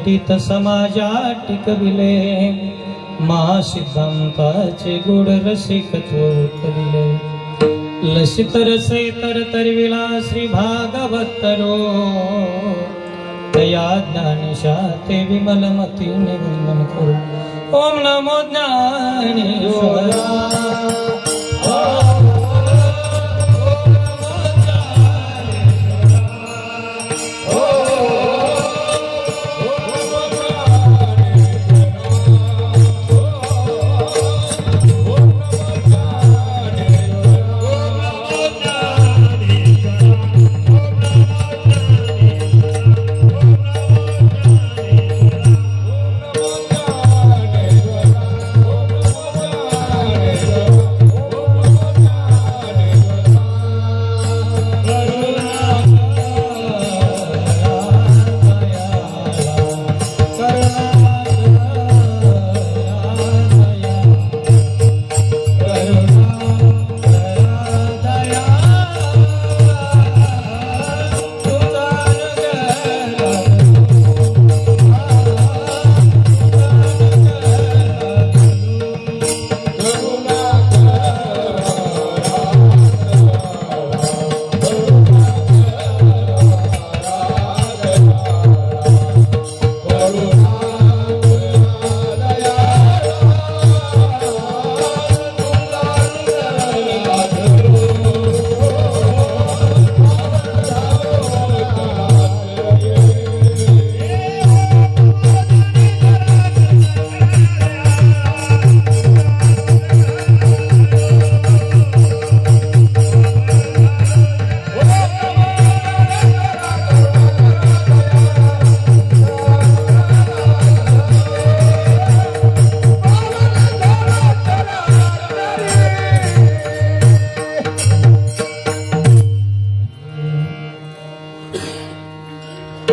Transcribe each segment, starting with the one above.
पटीत समाजात टिकविले महासिद्धांताचे गोड रसिकत्व करिले लसित रसे तरविला श्री भागवतरो तया ज्ञानशाते विमलमती निवंदन करो ओम नमो ज्ञानेश्वराय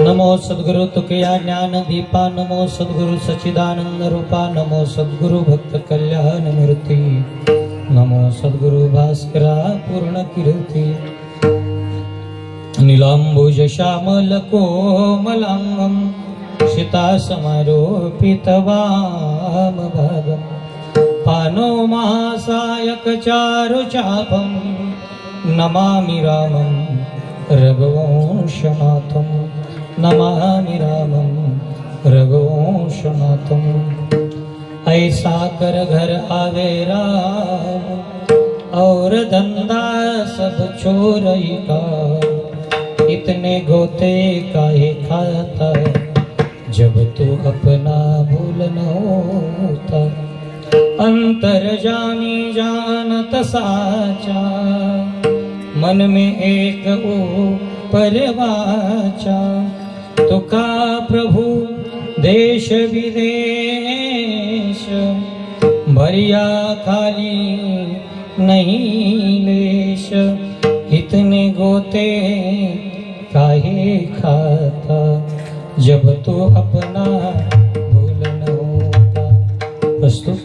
नमो सद्गुरु तुकया ज्ञान दीपा नमो सद्गुरु सच्चिदानंद रूपा नमो सद्गुरु भक्त कल्याण मूर्ति नमो सद्गुरु भास्करा पूर्ण कीर्ति नीलांबुज श्यामल कोमलांगम सीता समारोपित वाम भागम पानो महासायक चारु चापम नमामि रामं रघुवंशनाथम नमामि रामं रघुवंशनाथम ऐसा कर घर आवे राम और धंधा सब छोड़ ही का इतने गोते काहे खाता जब तू अपना भूल न होता अंतर जानी जानत साचा मन में एक ऊपर वाचा तुका प्रभु देश विदेश भरिया खाली नहीं लेश इतने गोते काहे खाता जब तू अपना भूल न होता। प्रस्तुत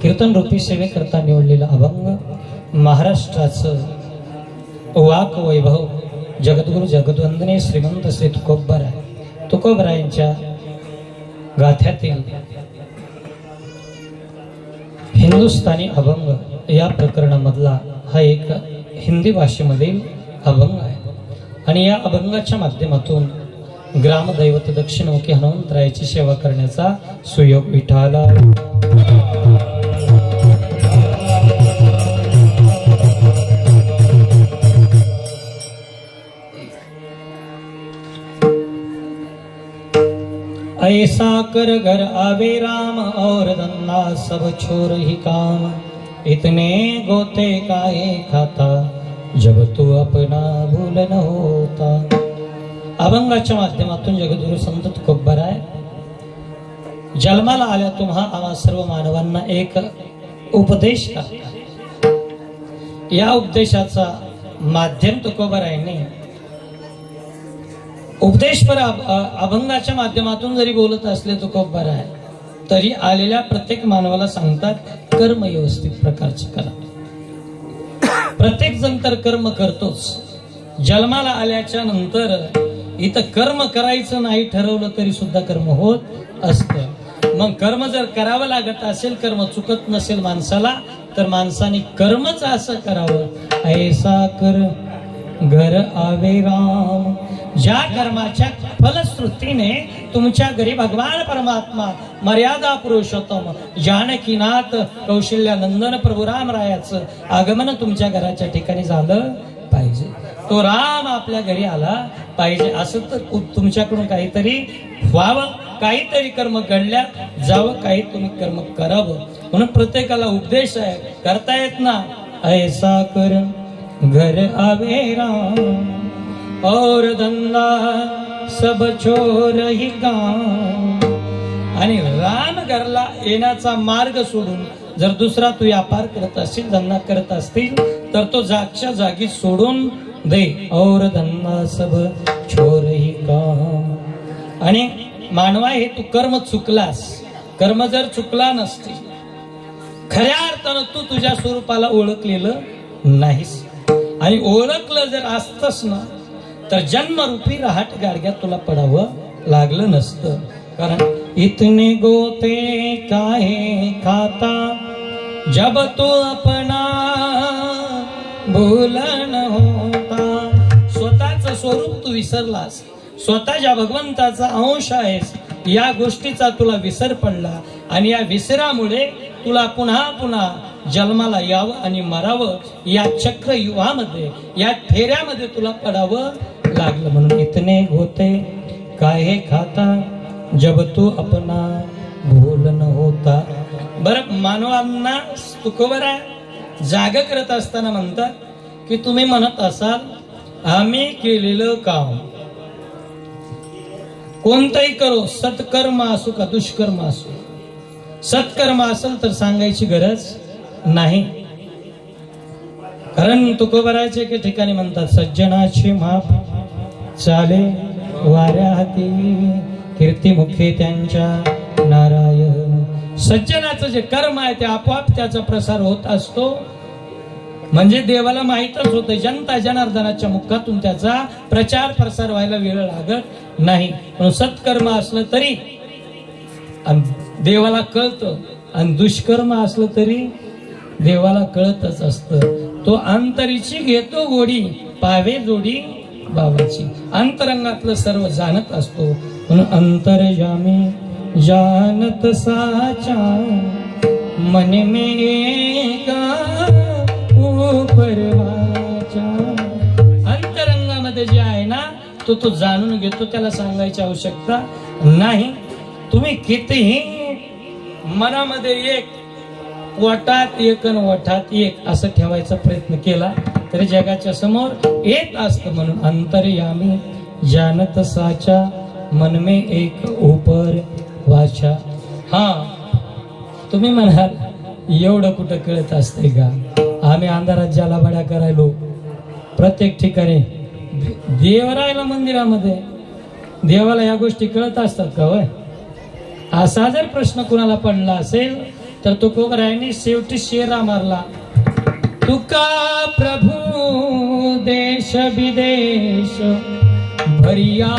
कीर्तन रूपी सेवेकरता निवडलेला अभंग महाराष्ट्राचं वाक वैभव जगद्गुरु जगद्वंदनीय श्रीमंत श्री तुकोबरायांच्या गाथ्यातील हिंदुस्थानी अभंग या प्रकरणामधला हा एक हिंदी भाषेमधील अभंग आहे आणि या अभंगाच्या माध्यमातून ग्रामदैवत दक्षिणमुखी हनुमंतरायाची सेवा करण्याचा सुयोग विठ्ठला। ऐसा कर घर आवे राम और धंधा सब छोड़ ही काम इतने गोते काहे खाता जब तू अपना भूल न होता। अभंगाच्या माध्यमातून जगद्गुरु संत तुकोबराय जन्माला आल्या तुम्हा आम्हा सर्व मानवांना एक उपदेश करतात। या उपदेशाचा माध्यम तुकोबरायांनी उपदेशपर अभंगाच्या माध्यमातून जरी बोलत असले तुकोबराय तरी आलेल्या प्रत्येक मानवाला सांगतात कर्म व्यवस्थित प्रकारचे करा। प्रत्येक जण तर कर्म करतोच, जन्माला आल्याच्या नंतर इथं कर्म करायचं नाही ठरवलं तरी सुद्धा कर्म होत असतं। मग कर्म जर करावं लागत असेल, कर्म चुकत नसेल माणसाला, तर माणसाने कर्मच असं करावं, ऐसा कर घर आवे राम। ज्या कर्माच्या फलश्रुतीने तुमच्या घरी भगवान परमात्मा मर्यादा पुरुषोत्तम जानकीनाथ कौशल्यानंदन प्रभू रामरायाचं आगमन तुमच्या घराच्या ठिकाणी झालं पाहिजे, तो राम आपल्या घरी आला पाहिजे, असं तर तुमच्याकडून काहीतरी व्हावं, काहीतरी कर्म घडल्या जावं, काही तुम्ही कर्म करावं। म्हणून प्रत्येकाला उपदेश आहे, करता येत ना, ऐसा कर घर आवे राम और धंदा सब छोर ही काम। आणि राम घरला येण्याचा मार्ग सोडून जर दुसरा तू व्यापार करत असशील, धंदा करत असतील, तर तो जागच्या जागी सोडून दे। और धंदा सब छोर ही काम। आणि मानवा, हे तू कर्म चुकलास, कर्म जर चुकला नसती, खऱ्या अर्थानं तू तुझ्या स्वरूपाला ओळखलेलं नाहीस, आणि ओळखलं जर असतस ना, तर जन्मरूपी रहाट गाडग्यात तुला पडावं लागलं नसतं। कारण इतने गोते काहे खाता जब तो अपना भूलन होता। स्वतःचं स्वरूप तू विसरलास, स्वतःच्या भगवंताचा अंश आहेस, या गोष्टीचा तुला विसर पडला, आणि या विसरामुळे तुला पुन्हा पुन्हा जन्माला यावं आणि मरावं, या चक्रव्यूहामध्ये, या फेऱ्यामध्ये तुला पडावं लागलं। म्हणून इतने होते काहे खाता जब तू अपना भूल न होता। बरं, मानवांना तुकोबर आहे, जाग करत असताना म्हणतात की तुम्ही म्हणत असाल आम्ही केलेलं काम कोणतंही करो, सत्कर्म असो का दुष्कर्म असो, सत्कर्म असेल तर सांगायची गरज नाही। कारण तुकोबराचे एके ठिकाणी म्हणतात, सज्जनाची माप चाले वाऱ्या हाती, कीर्तिमुखे त्यांच्या नारायण। सज्जनाचं जे कर्म आहे ते आपोआप त्याचा प्रसार होत असतो, म्हणजे देवाला माहीतच होतं, जनता जनार्दनाच्या मुखातून त्याचा प्रचार प्रसार व्हायला वेळ लागत नाही। पण सत्कर्म असलं तरी देवाला कळतं, आणि दुष्कर्म असलं तरी देवाला कळतच असतं। तो अंतरीची घेतो गोडी, पावे जोडी बाबाची। अंतरंगातलं सर्व जाणत असतो, म्हणून अंतर्यामी जानत साचा, मन में का परवाचा। अंतरंगामध्ये जे आहे ना, तो जाणून घेतो, त्याला सांगायची आवश्यकता नाही। तुम्ही कितीही मनामध्ये एक, वटात एक आणि वठात एक असं ठेवायचा प्रयत्न केला तरी जगाच्या समोर येत असतं। म्हणून अंतर्यामी जानत साचा, मन में एक ऊपर वाचा। हा, तुम्ही म्हणाल एवढं कुठं कळत असते का? आम्ही अंधारात ज्याला बड्या करायलो, प्रत्येक ठिकाणी देवरायला मंदिरामध्ये देवाला या गोष्टी कळत असतात का? होय, असा जर प्रश्न कुणाला पडला असेल तर तुकोबरायांनी शेवटी शेरा मारला, तुका प्रभू देश विदेश भरिया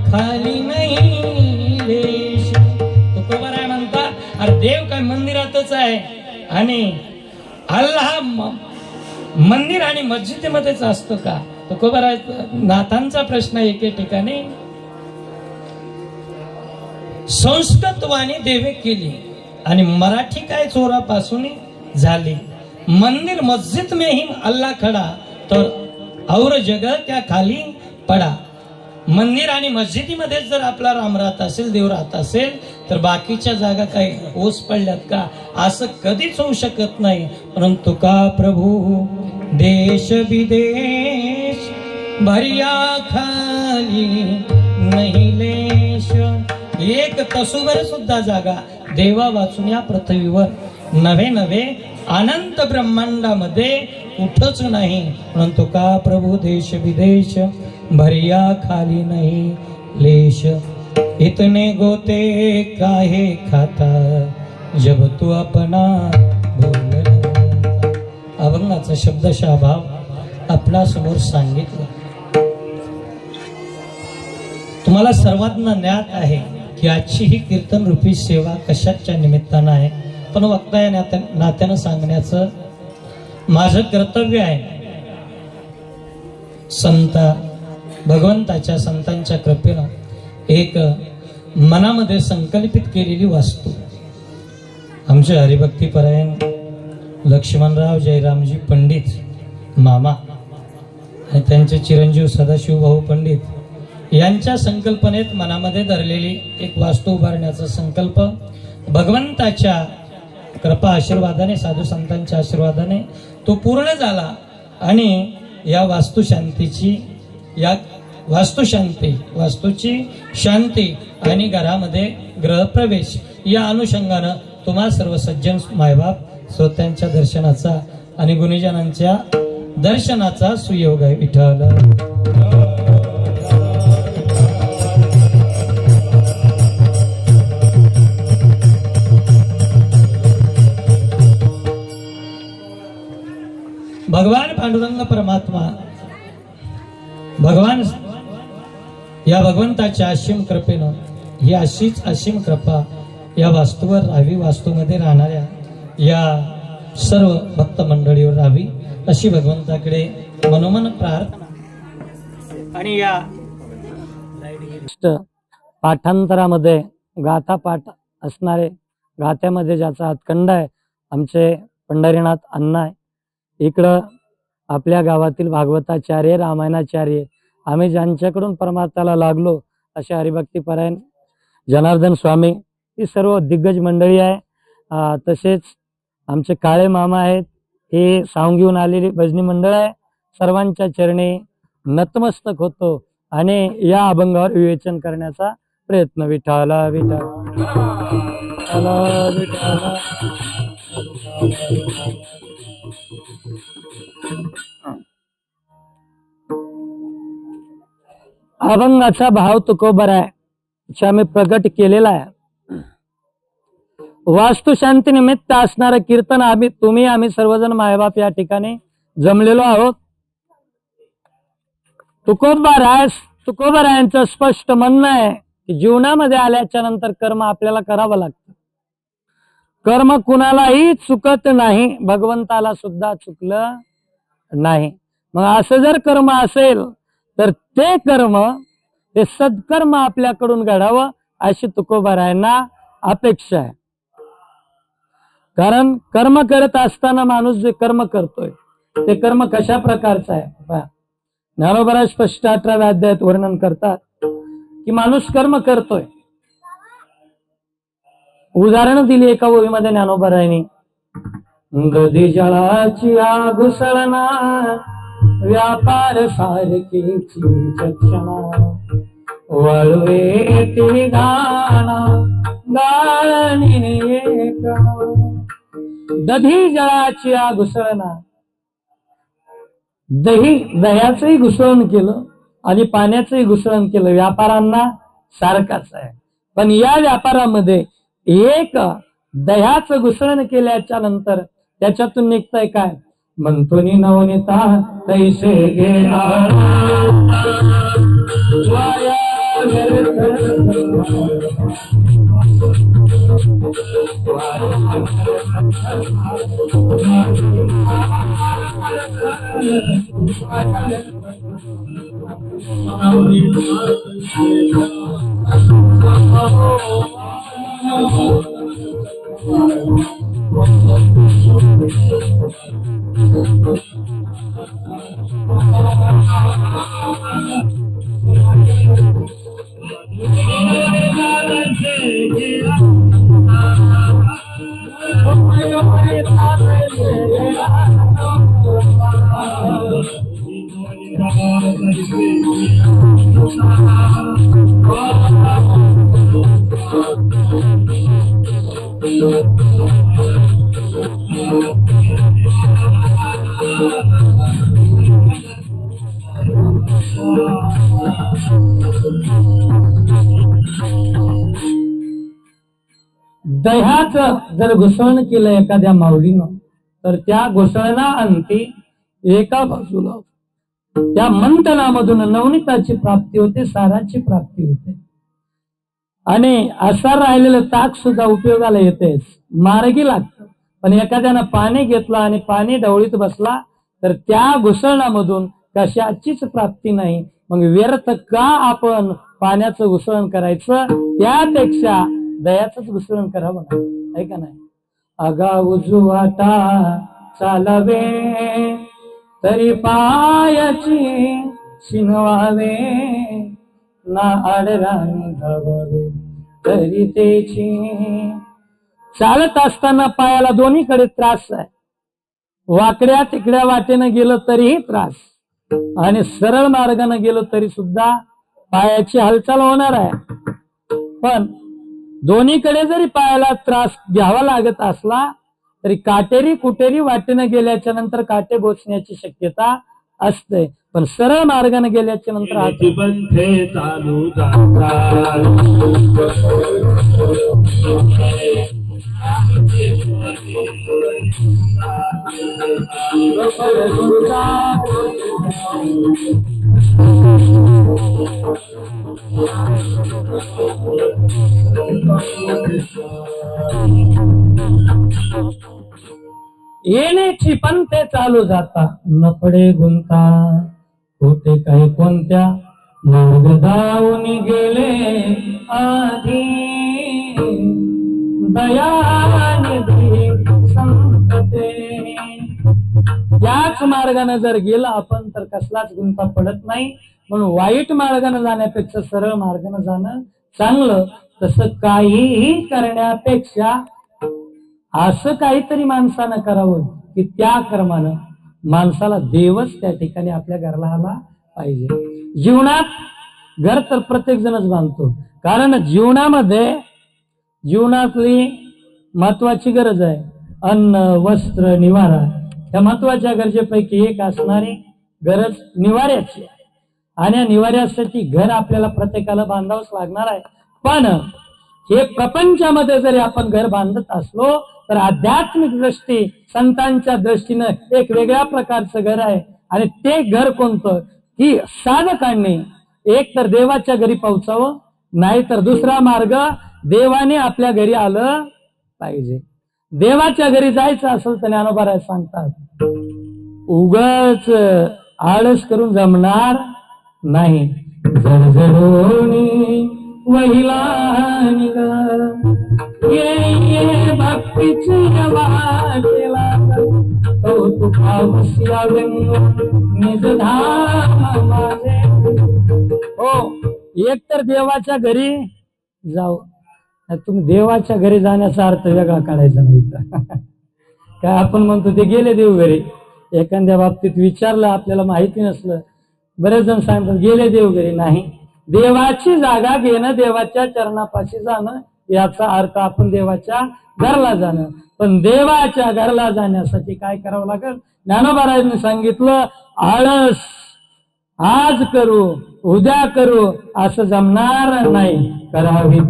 खाली नाही देश। तुकोबराय म्हणतात, अरे देव काय मंदिरातच आहे, आणि अल्लाह मंदिर आणि मस्जिदीमध्येच असतो का? तुकोबराय नाथांचा प्रश्न एके ठिकाणी संस्कृतवाणी देवे केली, आणि मराठी काय चोरापासून झाली। मंदिर मस्जिद में ही अल्लाह खड़ा, तर और जगह क्या खाली पडा। मंदिर आणि मस्जिदीमध्ये जर आपला राम राहत असेल, देव राहत असेल, तर बाकीच्या जागा काही ओस पडल्यात का? असं कधीच होऊ शकत नाही। परंतु का प्रभू देश विदेश भरिया खाली नाही लेश। एक तसुवर सुद्धा जागा देवा वाचून या पृथ्वीवर नवे नवे अनंत ब्रह्मांडामध्ये कुठच नाही। परंतु का प्रभू देश विदेश भरिया खाली नहीं लेश। इतने गोते काहे खाता जब तू अपना भूल न होता। अभंगाचा शब्दशः भाव आपला समोर सांगितला। तुम्हाला सर्वांना ज्ञात आहे की आजची ही कीर्तन रूपी सेवा कशाच्या निमित्तानं आहे, पण वक्ता या नात्यानं सांगण्याचं माझं कर्तव्य आहे. भगवंताच्या संतांच्या कृपेनं एक मनामध्ये संकल्पित केलेली वास्तू आमचे हरिभक्तीपरायण लक्ष्मणराव जयरामजी पंडित मामा आणि त्यांचे चिरंजीव सदाशिव भाऊ पंडित यांच्या संकल्पनेत मनामध्ये धरलेली एक वास्तू उभारण्याचा संकल्प भगवंताच्या कृपा आशीर्वादाने, साधू संतांच्या आशीर्वादाने तो पूर्ण झाला. आणि या वास्तुशांतीची, या वास्तूची शांती आणि घरामध्ये गृहप्रवेश या अनुषंगानं तुम्हा सर्व सज्जन मायबाप श्रोत्यांच्या दर्शनाचा आणि गुणीजनांच्या दर्शनाचा सुयोग आहे. विठ्ठल भगवान पांडुरंग परमात्मा, भगवान या भगवंताच्या असीम कृपेनं ही अशीच असीम कृपा या वास्तूवर राहावी, वास्तूमध्ये राहणाऱ्या या सर्व भक्त मंडळीवर राहावी अशी भगवंताकडे मनोमन प्रार्थना. आणि या पाठांतरामध्ये गाथा पाठ असणारे, गाथ्यामध्ये ज्याचा हातखंड आहे आमचे पंढरीनाथ अण्णा आहे. इकडं आपल्या गावातील भागवताचार्य, रामायणाचार्य, आम्ही ज्यांच्याकडून परमार्थाला लागलो असे हरिभक्तीपरायण जनार्दन स्वामी, ही सर्व दिग्गज मंडळी आहे. तसेच आमचे काळे मामा आहेत, हे सांगून घेऊन आलेली भजनी मंडळ आहे. सर्वांच्या चरणी नतमस्तक होतो आणि या अभंगावर विवेचन करण्याचा प्रयत्न. विठ्ठल विठ्ठल विठ्ठल. अभंगाचा भाव तुकोबर आहे, आम्ही प्रगट केलेला आहे. वास्तुशांती निमित्त असणारं कीर्तन आम्ही सर्वजण मायबाप या ठिकाणी जमलेलो आहोत. तुकोबरायांचं स्पष्ट म्हणणं आहे की जीवनामध्ये आल्याच्या नंतर कर्म आपल्याला करावं लागतं. कर्म कुणालाही चुकत नाही, भगवंताला सुद्धा चुकलं नाही. मग असं जर कर्म असेल तर ते कर्म, ते सत्कर्म आपल्याकडून घडावं अशी तुकोबरायांना अपेक्षा आहे. कारण कर्म करत असताना माणूस जे कर्म करतोय ते कर्म कशा प्रकारचं आहे, ज्ञानोबा स्पष्ट 18व्या अध्यायात वर्णन करतात की माणूस कर्म करतोय. उदाहरण दिली एका ओळीमध्ये ज्ञानोबारायांनी. दधी जळाची आग उसळना, व्यापार सारखीची चक्षणा, वळवे ती गाणा गाणी एक. दधी जळाची आग उसळना, दह्याचंही घुसळण केलं आणि पाण्याचंही घुसळण केलं, व्यापारांना सारखाच आहे. पण या व्यापारामध्ये एक दह्याचं घुसळण केल्याच्या नंतर त्याच्यातून निघतंय काय, म्हणतो नि नवनीता तैसे गेला दह्याचं जर घुसळण केलं एखाद्या माऊलीनं तर त्या घुसळणा अंती एका बाजूला त्या मंथनामधून नवनीताची प्राप्ती होते, साराची प्राप्ती होते. आणि असा राहिलेलं ताक सुद्धा उपयोगाला येतेच, मार्गी लागतं. पण एखाद्यानं पाणी घेतलं आणि पाणी ढवळीत बसला तर त्या घुसळणामधून कशाचीच प्राप्ती नाही. मग व्यर्थ का आपण पाण्याचं घुसळण करायचं, त्यापेक्षा दयाचंच घुसळण करावं ना, आहे का नाही. अगा उजवाटा चालवे तरी पायाची शिनवावे, ना आडराणी धावावे तरी तेची. चालत असताना पायाला दोन्हीकडे त्रास आहे. वाकड्या तिकड्या वाटेनं गेलं तरीही त्रास, आणि सरळ मार्गानं गेलो तरी सुद्धा पायाची हालचाल होणार आहे. पण दोन्हीकडे जरी पायाला त्रास घ्यावा लागत असला तरी काटेरी कुटेरी वाटेनं गेल्याच्या नंतर काटे बोचण्याची शक्यता असते. पण सरळ मार्गाने गेल्याच्या नंतर बंधे चालू येण्याची पंथे चालू जाता, नपडे गुंता होते काही कोणत्या, मार्ग धावून गेले आधी, दयानिधी संतते. याच मार्गाने जर गेला आपण तर कसलाच गुंता पडत नाही. म्हणून वाईट मार्गाने जाण्यापेक्षा सरळ मार्गाने जाणं चांगलं. तसं काहीही करण्यापेक्षा असं काहीतरी माणसानं करावं की त्या कर्मानं माणसाला देवच त्या ठिकाणी आपल्या घराला आला पाहिजे. जीवनात घर तर प्रत्येक जणच बांधतो, कारण जीवनातली महत्वाची गरज आहे अन्न वस्त्र निवारा. या महत्वाच्या गरजेपैकी एक असणारी गरज निवाऱ्याची आहे, आणि या निवाऱ्यासाठी घर आपल्याला प्रत्येकाला बांधावंच लागणार आहे. पण हे प्रपंचामध्ये जरी आपण घर बांधत असलो तर आध्यात्मिक दृष्टी संतांच्या दृष्टीनं एक वेगळ्या प्रकारचं घर आहे. आणि ते घर कोणतं की साधकांनी एक तर देवाच्या घरी पोहोचावं, नाही तर दुसरा मार्ग देवाने आपल्या घरी आलं पाहिजे. देवाच्या घरी जायचं असेल तर ज्ञानोबा सांगतात उगाच आळस करून जमणार नाही. जडजडोनी वहिला ये भक्तीची वाटेला निज धाम माझे. हो, एक तर देवाच्या घरी जाऊ. तुम्ही देवाच्या घरी जाण्याचा अर्थ वेगळा काढायचा नाही. काय आपण म्हणतो ते गेले देव घरी. एखाद्या बाबतीत विचारलं आपल्याला माहिती नसलं, बरेच जण सांगतात गेले देव घरी. नाही, देवाची जागा घेणं, देवाच्या चरणापाशी जाणं, याचा अर्थ आपण देवाच्या घरला जाणं. पण देवाच्या घरला जाण्यासाठी काय करावं लागेल? ज्ञानोबाराजांनी सांगितलं आळस आज करू उद्या करू असं जमणार नाही. करावी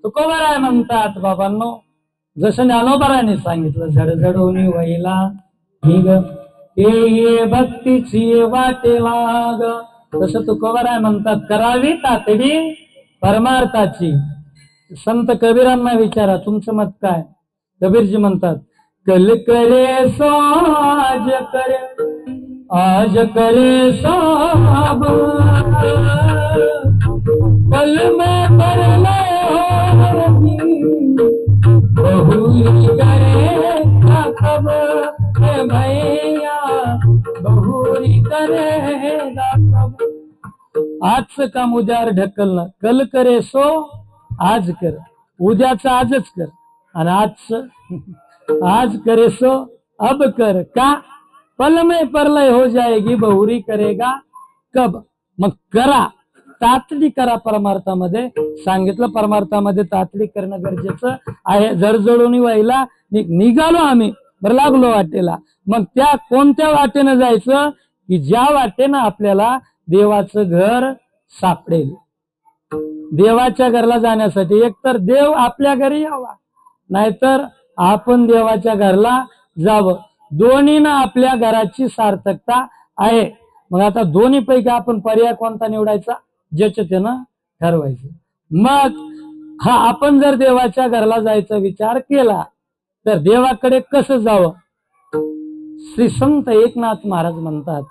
तुकोबाराय म्हणतात बाबांनो, जसं ज्ञानोबाराने सांगितलं, झडझडोनी वैला निग ये भक्तीची वाटेला ग, तसं तुकोबाराय म्हणतात करावी तातडी परमार्थाची. संत कबीरांना विचारा तुमचं मत काय. कबीरजी म्हणतात कल करे सो आज करे सब कल में बहुरी करे कब भैया बहुरी करे कब. आजचं काम उद्यावर ढकलणं. कल करे सो आज कर, उद्याचं आजच कर, आणि आजचं आज करे सो अब कर. का पल में परलय हो जाएगी बहुरी करेगा कब. मग करा, तातडी करा. परमार्थामध्ये सांगितलं, परमार्थामध्ये तातडी करणं गरजेचं आहे. जडजडून व्हायला निघालो आम्ही, बरं लागलो वाटेला. मग त्या कोणत्या वाटेनं जायचं की ज्या वाटेनं आपल्याला देवाचं घर सापडेल. देवाच्या घरला जाण्यासाठी एकतर देव आपल्या घरी यावा, नाहीतर आपण देवाच्या घरला जावं. दोन्हीनं आपल्या घराची सार्थकता आहे. मग आता दोन्ही पैकी आपण पर्याय कोणता निवडायचा, ज्याचं त्यानं ठरवायचं. मग हा आपण जर देवाच्या घरला जायचा विचार केला तर देवाकडे कसं जावं. श्री संत एकनाथ महाराज म्हणतात,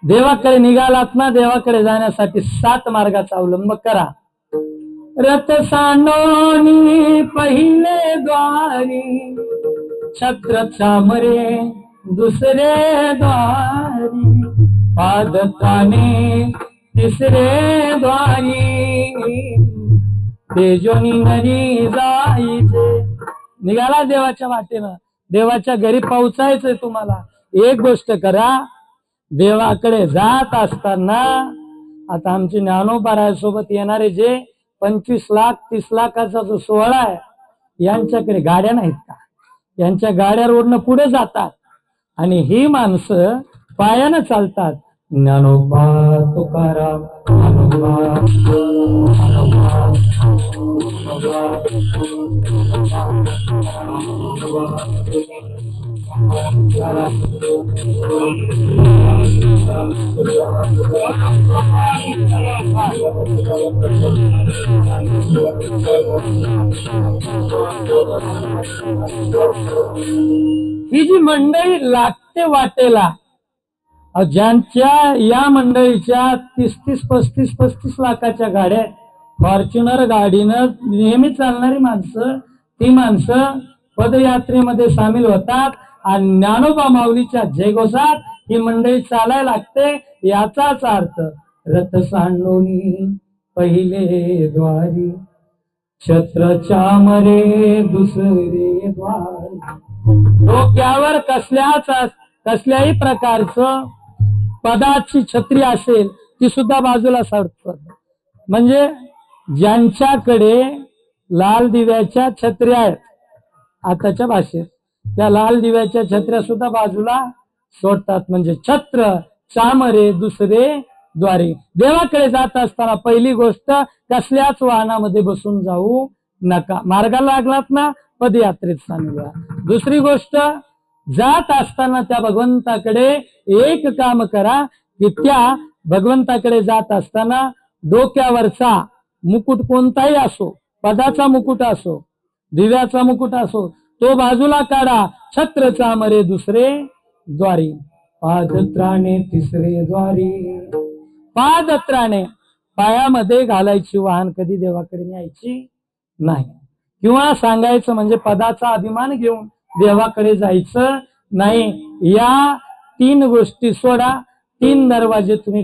देवाकडे निघालात ना, देवाकडे जाण्यासाठी 7 मार्गाचा अवलंब करा. रथ सांडोनी पहिले द्वारी, छत्र चामरे दुसरे द्वारी, पादत्राणे तिसरे द्वारी, तेजोनी नरी जायचे. निघाला देवाच्या वाटेनं, देवाच्या घरी पोहोचायचंय तुम्हाला. एक गोष्ट करा, देवाकडे जात असताना, आता आमची ज्ञानोबारायासोबत येणारे जे 25 लाख 30 लाखाचा जो सोहळा आहे, यांच्याकडे गाड्या नाहीत का. यांच्या गाड्या रोडनं पुढे जातात आणि ही माणसं पायानं चालतात. ज्ञानोबा तुकाराम ही जी मंडळी लागते वाटेला, ज्यांच्या या मंडळीच्या 30-35 लाखाच्या गाड्या, फॉर्च्युनर गाडीनं नेहमी चालणारी माणसं, ती माणसं पदयात्रेमध्ये सामील होतात आणि ज्ञानोबा माऊलीच्या जयघोषात ही मंडळी चालायला लागते. याचाच अर्थ रथ सांडोनी पहिले द्वारी, छत्र चामरे दुसरे द्वारी. डोक्यावर कसल्याही प्रकारचं पदाची छत्री असेल ती सुद्धा बाजूला सरकतात. म्हणजे ज्यांच्याकडे लाल दिव्याच्या छत्र्या आहेत आताच्या भाषेत, त्या लाल दिव्याच्या छत्र्या सुद्धा बाजूला सोडतात. म्हणजे छत्र चामरे दुसरे द्वारी. देवाकडे जात असताना पहिली गोष्ट, कसल्याच वाहनामध्ये बसून जाऊ नका. मार्गाला लागलात ना, पदयात्रेत सामील व्हा. दुसरी गोष्ट, जात असताना त्या भगवंताकडे एक काम करा की त्या भगवंताकडे जात असताना डोक्यावरचा मुकुट कोणताही असो, पदाचा मुकुट असो, दिव्याचा मुकुट असो, तो बाजूला काढा. छत्र चामरे दुसरे द्वारी, पादत्राणे तिसरे द्वारी. पादत्राणे पायामध्ये घालायची, वाहन कधी देवाकडे न्यायची नाही. किंवा सांगायचं म्हणजे पदाचा अभिमान घेऊन देवाकडे जायचं नाही. या 3 गोष्टी सोडा. 3 दरवाजे तुम्ही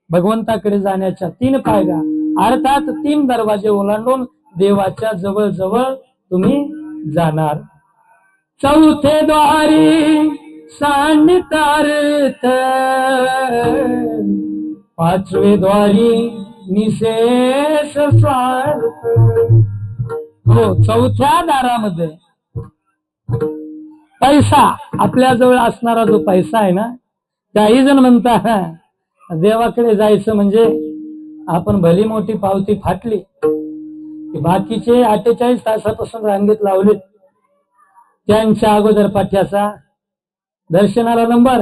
भगवंताकडे जाण्याच्या 3 पायऱ्या, अर्थात 3 दरवाजे ओलांडून देवाच्या जवळ जवळ तुम्ही जाणार. चौथे द्वारी सांडितार्थ, 5वे द्वारी निशेष स्वार्थ, हो, चौथ्या दारामध्ये पैसा, आपल्याजवळ असणारा जो पैसा आहे ना, काही जण म्हणतात देवाकडे जायचं म्हणजे आपण भली मोठी पावती फाटली की बाकीचे 48 तासापासून रांगेत लावले, त्यांच्या अगोदर पाठ्याचा दर्शनाला नंबर,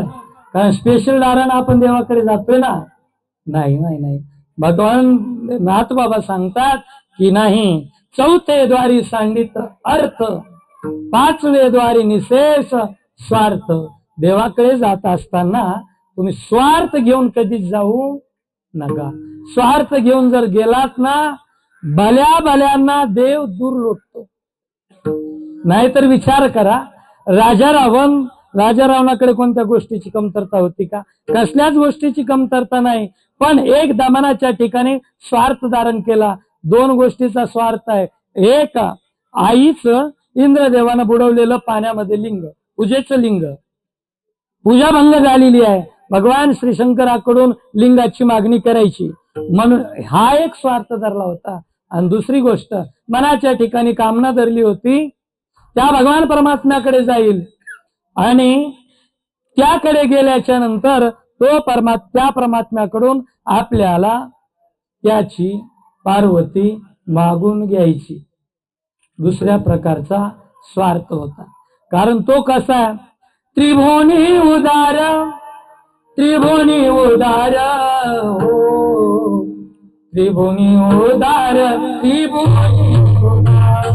कारण स्पेशल दारानं आपण देवाकडे जातोय ना. नाही नाही नाही, भगवान नाथ बाबा सांगतात की नाही, चौथे द्वारी सांडित अर्थ, पाचवे द्वारी निशेष स्वार्थ. देवाकडे जात असताना तुम्ही स्वार्थ घेऊन कधीच जाऊ नका. स्वार्थ घेऊन जर गेलात ना, भल्या भल्यांना देव दूर लोटतो. नाहीतर विचार करा, राजा रावणाकडे कोणत्या गोष्टीची कमतरता होती का? कसल्याच गोष्टीची कमतरता नाही, पण एक दमनाच्या ठिकाणी स्वार्थ धारण केला. दोन गोष्टीचा स्वार्थ आहे. एक, आईच इंद्रदेवानं बुडवलेलं पाण्यामध्ये लिंग, पूजेचं लिंग, पूजा भंग झालेली आहे, भगवान श्री शंकराकडून लिंगाची मागणी करायची, म्हणून हा एक स्वार्थ धरला होता. आणि दुसरी गोष्ट, मनाच्या ठिकाणी कामना धरली होती, त्या भगवान परमात्म्याकडे जाईल आणि त्याकडे गेल्याच्या नंतर त्या परमात्म्याकडून आपल्याला त्याची पार्वती मागून घ्यायची. दुसऱ्या प्रकारचा स्वार्थ होता. कारण तो कसा, त्रिभुवनी उदार, त्रिभुवनी उदार, हो त्रिभुवनी उदार, त्रिभुवनी उदार,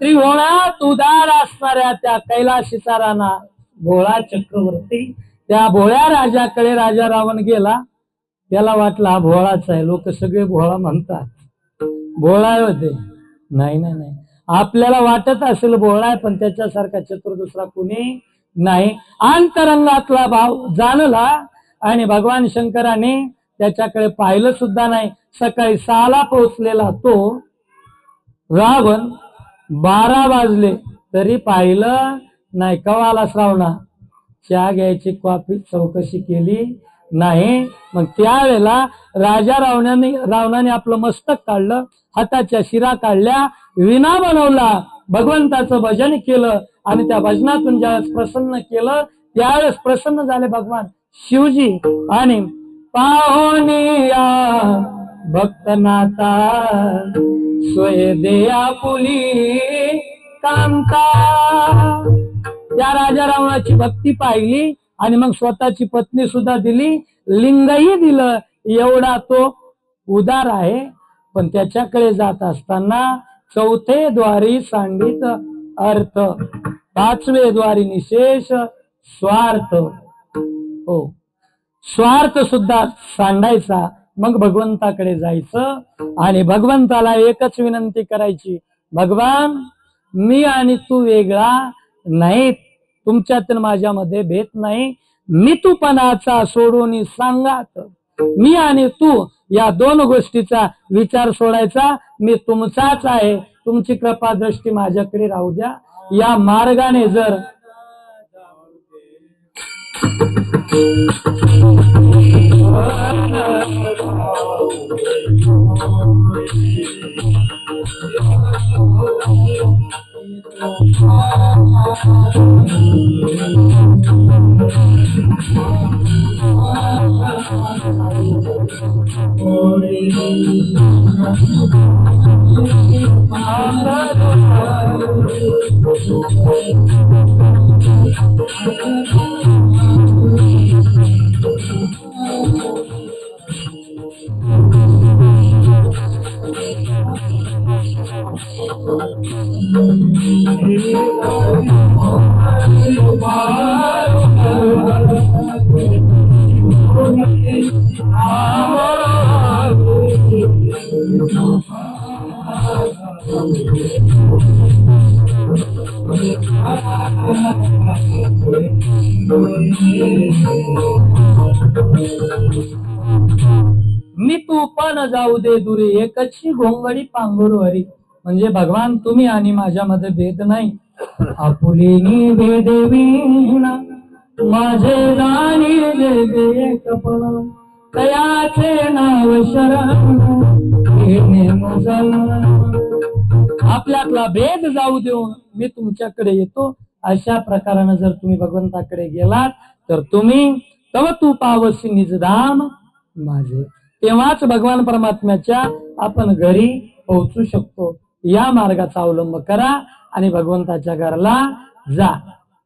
त्रिभुवनात उदार असणाऱ्या त्या कैलाशीचा राणा भोळा चक्रवर्ती, त्या भोळ्या राजाकडे राजा रावण गेला. त्याला वाटला हा भोळाच आहे, लोक सगळे भोळा म्हणतात, भोळा होते. नाही नाही नाही, आपल्याला वाटत असेल भोळा आहे, पण त्याच्यासारखा चतुर दुसरा कुणी नाही. अंतरंगातला भाव जाणला आणि भगवान शंकराने त्याच्याकडे पाहिलं सुद्धा नाही. सकाळी 6ला पोहोचलेला तो रावण 12 वाजले तरी पाहिलं नाही. कवाला श्रावणा, चहा घ्यायची, कॉफी, चौकशी केली नाही. मग त्यावेळेला राजा रावणाने आपलं मस्तक काढलं, हाताच्या शिरा काढल्या, विणा बनवला, भगवंताचं भजन केलं आणि त्या भजनातून ज्यावेळेस प्रसन्न केलं त्यावेळेस प्रसन्न झाले भगवान शिवजी. आणि पाहुनिया भक्तनाथा सोय देया पुली कांता. त्या राजा रावणाची भक्ती पाहिली आणि मग स्वतःची पत्नी सुद्धा दिली, लिंगही दिलं. एवढा तो उदार आहे. पण त्याच्याकडे जात असताना चौथे द्वारी सांडित अर्थ, पाचवे द्वारी निशेष स्वार्थ. हो, स्वार्थ सुद्धा सांडायचा. मग भगवंताकडे जायचं आणि भगवंताला एकच विनंती करायची, भगवान मी आणि तू वेगळा नाही, तुमच्यातील माझ्यामध्ये भेद नाही. मी तूपणाचा सोडून सांगात, मी आणि तू या दोन गोष्टीचा विचार सोडायचा. मी तुमचाच आहे, तुमची कृपा दृष्टी माझ्याकडे राहू द्या. या मार्गाने जर मी तू पण जाऊ दे दुरी एकची घोंगडी पांघरू हरी. म्हणजे भगवान तुम्ही आणि माझ्यामध्ये भेद नाही. आपुलेनी भेद विना माझे जाणी जे एकपण तयाचे नाव शरण घेणे मुजल. आपल्यातला भेद जाऊ देऊन मी तुमच्याकडे येतो. अशा प्रकाराने जर तुम्ही भगवंताकडे गेलात तर तुम्ही तव तू पावसी निजधाम माझे, तेव्हाच भगवान परमात्म्याच्या आपण घरी पोहोचू शकतो. या मार्गाचा अवलंब करा आणि भगवंताच्या घराला जा.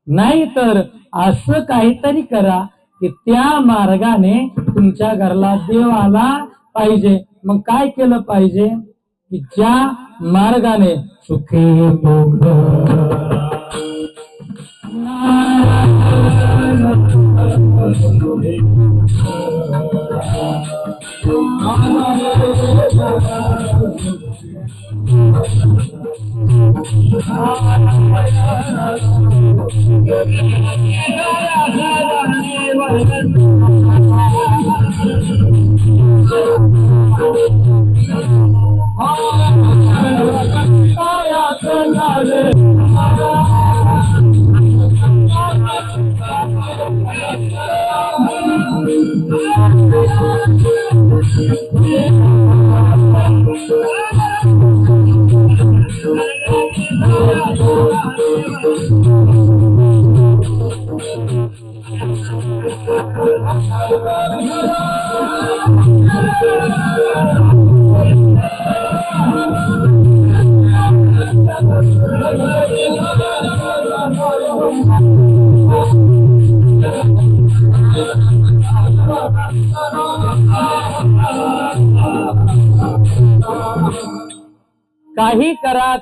नाही तर असं काहीतरी करा की त्या मार्गाने तुमच्या घराला देव आला पाहिजे. मग काय केलं पाहिजे की ज्या मार्गाने सुखी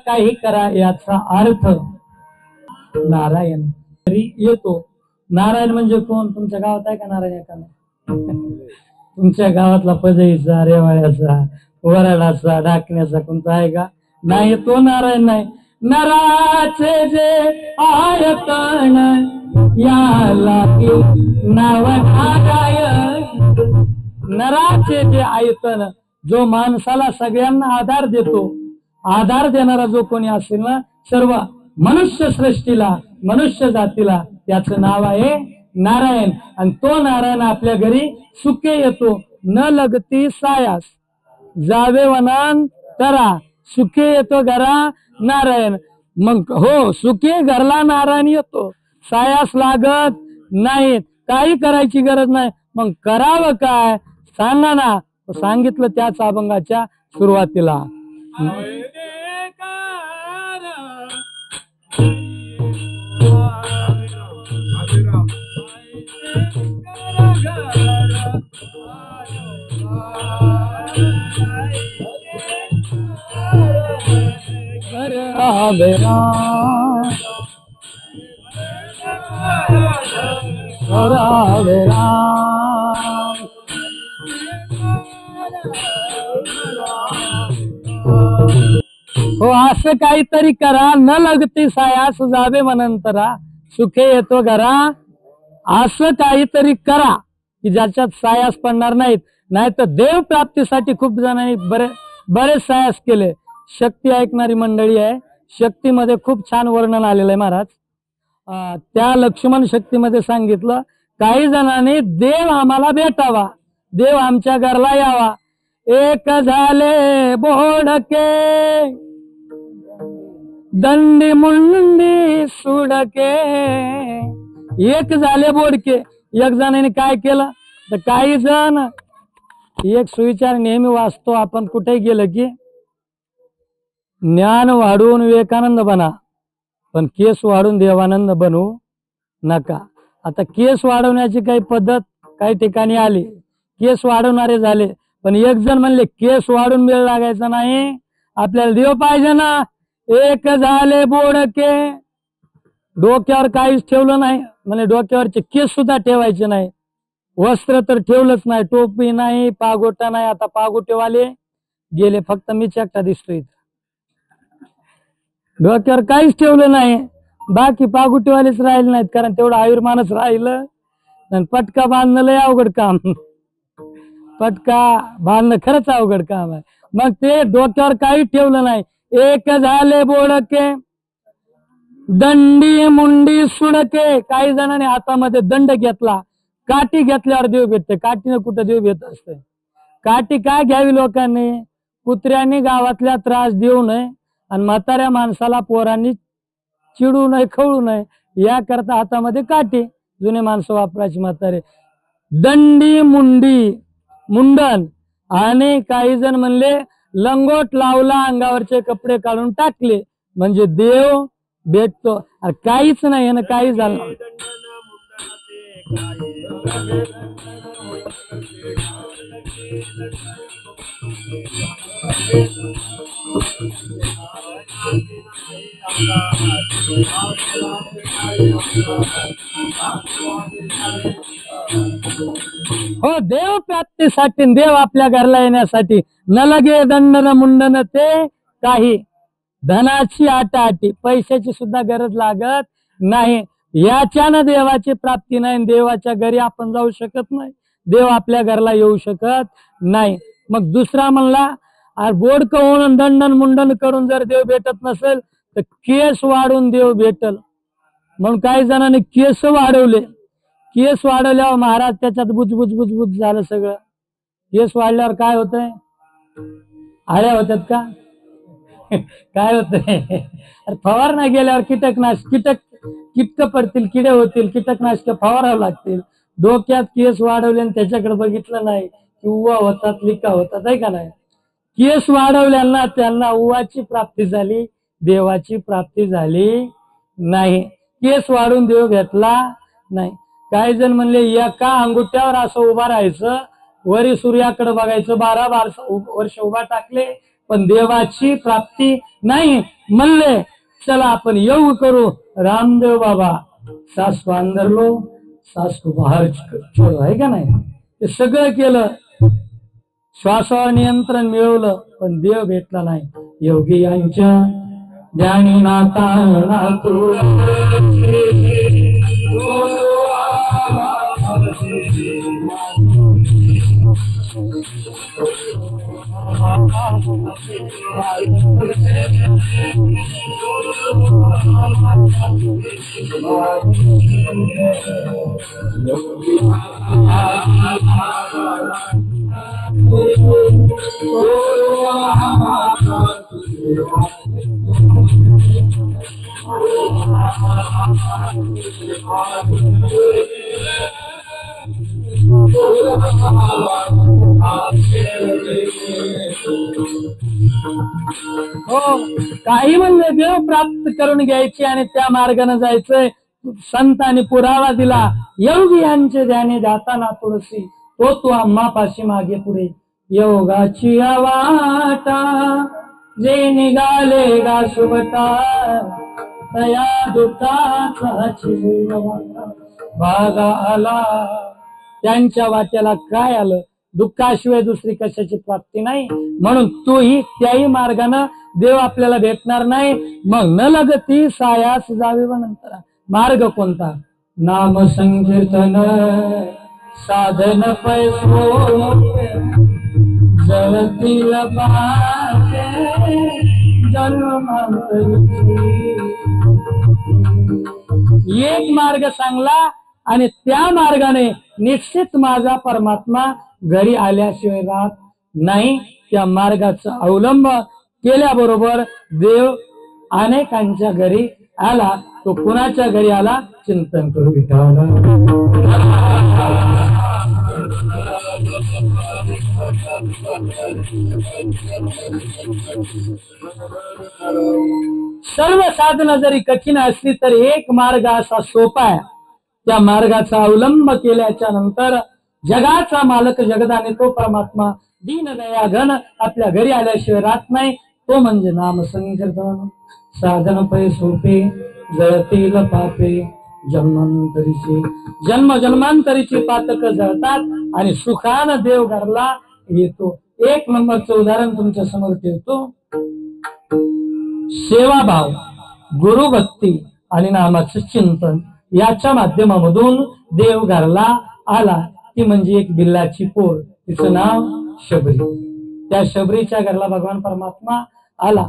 काही करा याचा अर्थ नारायण घरी येतो. नारायण म्हणजे कोण? तुमच्या गावात आहे का नारायण एखादा? तुमच्या गावातला पजईचा, रेवाळ्याचा, वराडाचा, डाकण्याचा कोणता आहे का? नाही, तो नारायण नाही. नराचे जे आयतन याला नाव नारायण. नराचे जे आयतन, जो माणसाला सगळ्यांना आधार देतो, आधार देणारा जो कोणी असेल ना सर्व मनुष्य सृष्टीला, मनुष्य जातीला, त्याचं नाव आहे नारायण. आणि तो नारायण आपल्या घरी सुखे येतो. न लगती सायास जावे वनान तरा, सुखे येतो घरा नारायण. मग हो, सुखे घरला नारायण येतो, सायास लागत नाहीत, काही करायची गरज नाही. मग करावं काय सांगा ना. सांगितलं त्याच अभंगाच्या सुरुवातीला. हो, असं काहीतरी करा. न लगती सायास जावे मनंतरा, सुखे येतो घरा. असं काहीतरी करा की ज्याच्यात सायास पडणार नाहीत. नाही तर देव प्राप्तीसाठी खूप जणांनी बरेच सायास केले. शक्ती ऐकणारी मंडळी आहे, शक्तीमध्ये खूप छान वर्णन आलेलं आहे महाराज. त्या लक्ष्मण शक्तीमध्ये सांगितलं काही जणांनी देव आम्हाला भेटावा, देव आमच्या घरला यावा. एक झाले बोडके दंडी मुंडी सुडके. एक झाले बोडके. एक जणांनी काय केलं तर काही जण एक सुविचार नेहमी वाचतो आपण कुठे गेलं की, ज्ञान वाढवून विवेकानंद बना पण केस वाढून देवानंद बनवू नका. आता केस वाढवण्याची काही पद्धत काही ठिकाणी आली, केस वाढवणारे झाले, पण एक जण म्हणले केस वाढून वेळ लागायचा नाही, आपल्याला देव पाहिजे ना. एक झाले बोडके. डोक्यावर काहीच ठेवलं नाही, म्हणजे डोक्यावरचे केस सुद्धा ठेवायचे नाही, वस्त्र तर ठेवलंच नाही, टोपी नाही, पागोटा नाही. आता पागोटेवाले गेले, फक्त मीच एकटा दिसतोय. डोक्यावर काहीच ठेवलं नाही, बाकी पागोटेवालेच राहिले नाहीत, कारण तेवढं आयुर्मानच राहिलं. आणि पटका बांधणं लय अवघड काम, पटका बांधणं खरंच अवघड काम आहे. मग ते डोक्यावर काही ठेवलं नाही. एक झाले बोडके दंडी मुंडी सुडके. काही जणांनी हातामध्ये दंड घेतला, काठी घेतल्यावर देव भेटते. काठीनं कुठं देव भेट असते. काठी काय घ्यावी लोकांनी, कुत्र्यांनी गावातल्या त्रास देऊ नये आणि म्हाताऱ्या माणसाला पोरांनी चिडू नये, खवळू नये याकरता हातामध्ये काठी जुने माणसं वापरायची म्हातारे. दंडी मुंडी मुंडन. आणि काही जण म्हणले लंगोट लावला, अंगावरचे कपडे काढून टाकले म्हणजे देव भेटतो. काहीच नाही आणि काही झालं. हो, देव प्राप्तीसाठी, देव आपल्या घरला येण्यासाठी न लगे दंडन मुंडन ते काही. धनाची आटाआटी, पैशाची सुद्धा गरज लागत नाही. याच्यानं देवाची प्राप्ती नाही. देवाच्या घरी आपण जाऊ शकत नाही, देव आपल्या घरला येऊ शकत नाही. मग दुसरा म्हणला बोडकं होऊन दंडन मुंडन करून जर देव भेटत नसेल तर केस वाढून देव भेटल. म्हणून काही जणांनी केस वाढवले. केस वाढवल्यावर महाराज त्याच्यात बुजबुज बुजबुज झालं सगळं. केस वाढल्यावर काय होतंय, आळ्या होत्यात का काय होतंय, अरे फवारणा गेल्यावर कीटक पडतील, किडे होतील, कीटकनाशक फवारावं लागतील. डोक्यात केस वाढवले आणि त्याच्याकडे बघितलं नाही की उवा होतात, लिका होतात, आहे का नाही. केस वाढवल्याना त्यांना उवाची प्राप्ती झाली, देवाची प्राप्ती झाली नाही. केस वाढून देव भेटला नाही. काही जण म्हणले एका अंगुठ्यावर असं उभा राहायचं, वरी सूर्याकडे बघायचं, 12 वर्ष उभा टाकले पण देवाची प्राप्ती नाही. म्हणले चला आपण योग करू. रामदेव बाबा सासू अंदरलो सासू बाहेर छोडो, आहे का नाही. ते सगळं केलं, श्वासावर नियंत्रण मिळवलं पण देव भेटला नाही. योगी यांच्या ज्ञानी नाता हो, काही म्हणले देव प्राप्त करून घ्यायची आणि त्या मार्गाने जायचंय. संतांनी पुरावा दिला. योगी यांचे ध्याने जाताना तुळशी तो आम्हापाशी मागे पुढे. योगाची वाटा जे निघाले गा सुबता तया दुःखाचा भागा आला. त्यांच्या वाट्याला काय आलं, दुःखाशिवाय दुसरी कशाची प्राप्ती नाही. म्हणून तोही त्याही मार्गाने देव आपल्याला भेटणार नाही. मग न लगती सायास जावे व नंतर मार्ग कोणता, नाम संकीर्तन साधन पैसो जळतील एक मार्ग सांगला आणि त्या मार्गाने निश्चित माझा परमात्मा घरी आल्याशिवाय राहत नाही. त्या मार्गाचा अवलंब केल्याबरोबर देव अनेकांच्या घरी आला. तो कुणाच्या घरी आला? चिंतन करू सर्व साधनं जरी कठीण असली तर एक मार्ग असा सोपा आहे. त्या मार्गाचा अवलंब केल्याच्या नंतर जगाचा मालक जगदाने तो परमात्मा दीनदया घन आपल्या घरी आल्याशिवाय राहत नाही. तो म्हणजे नाम संकीर्तन. साधन पै सोपे जळतील पापे जन्मांतरीचे. जन्म जन्मांतरीची पातक जळतात आणि सुखानं देव घरला येतो. एक नंबरचं उदाहरण तुमच्या समोर ठेवतो. सेवाभाव, गुरुभक्ती आणि नामाचं चिंतन याच्या माध्यमामधून देव घरला आला. ती म्हणजे एक बिल्लाची पोर, तिचं नाव शबरी. त्या शबरीच्या घरला भगवान परमात्मा आला.